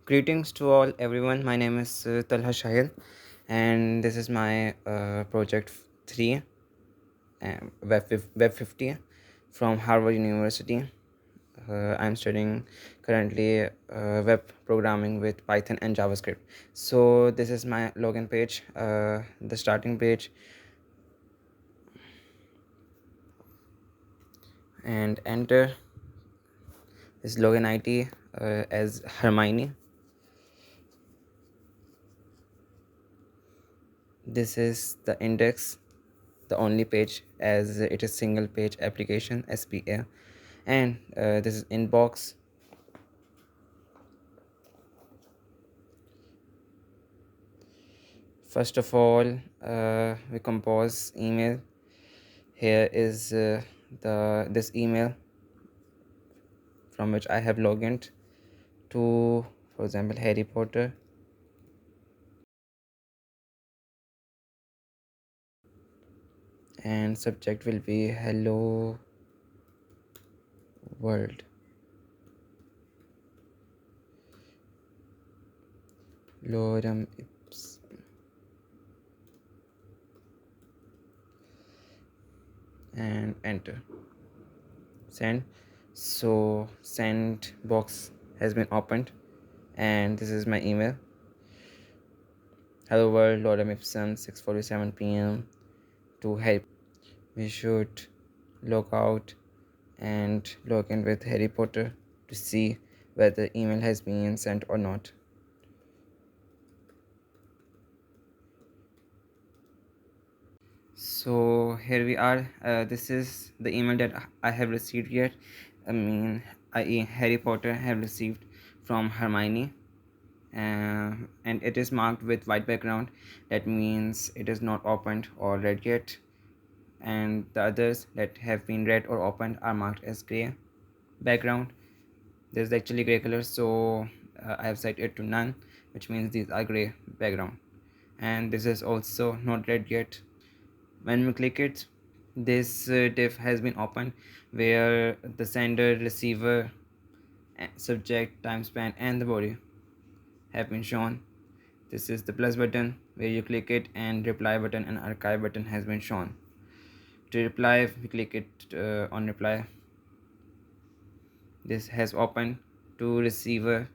Greetings to all everyone. My name is Talha Shahil, and this is my project 3, Web50 from Harvard University. I'm studying currently web programming with Python and JavaScript. So this is my login page, the starting page, and enter this login ID as Hermione. This is the index, the only page, as it is single page application SPA, and this is inbox. First of all, we compose email. Here is the this email from which I have logged in to, for example, Harry Potter, and subject will be hello world. Lorem ips. And enter. Send. So send box has been opened, and this is my email. Hello world, Lorem ipsum, 6:47 p.m. to help. We should log out and log in with Harry Potter to see whether email has been sent or not. So here we are. This is the email that I have received yet. Harry Potter have received from Hermione, and it is marked with white background. That means it is not opened or read yet, and the others that have been read or opened are marked as gray background. This is actually gray color, so I have set it to none, which means these are gray background. And this is also not read yet. When we click it, this div has been opened where the sender, receiver, subject, time span, and the body have been shown. This is the plus button where you click it, and reply button and archive button has been shown. To reply, we click it on reply. This has opened. To receiver,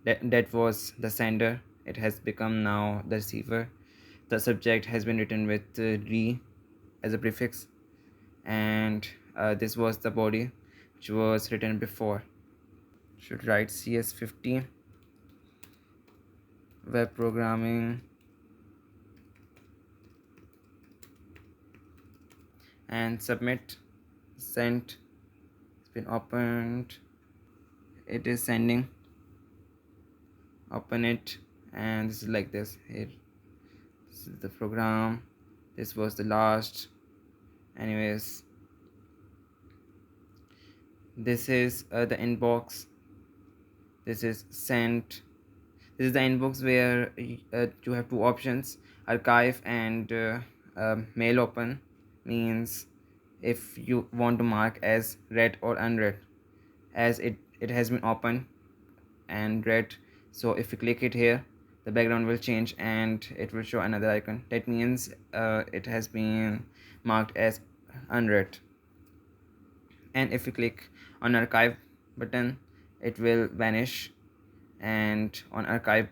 that was the sender, it has become now the receiver. The subject has been written with re as a prefix, and this was the body which was written before. Should write CS50 web programming and submit. Sent. It's been opened. It is sending. Open it, and this is like this. Here, this is the program. This was the last. Anyways, this is the inbox. This is sent. This is the inbox where you have two options: archive and mail open. Means if you want to mark as read or unread, as it has been opened and read. So if you click it here, the background will change and it will show another icon. That means it has been marked as unread. And if you click on archive button, it will vanish, and on archive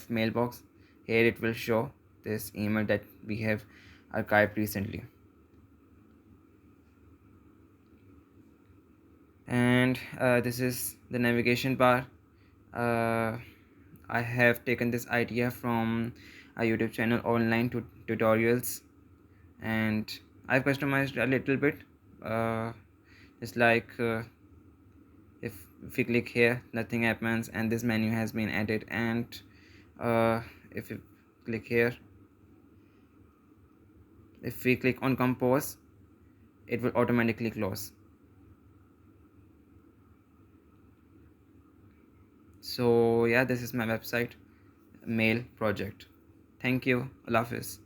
mailbox, here it will show this email that we have archived recently. And this is the navigation bar. I have taken this idea from a YouTube channel, online tutorials, and I've customized a little bit. It's like if you click here, nothing happens, and this menu has been added. And if you click here, if we click on compose, it will automatically close. So yeah, this is my website mail project. Thank you. Allah Hafiz.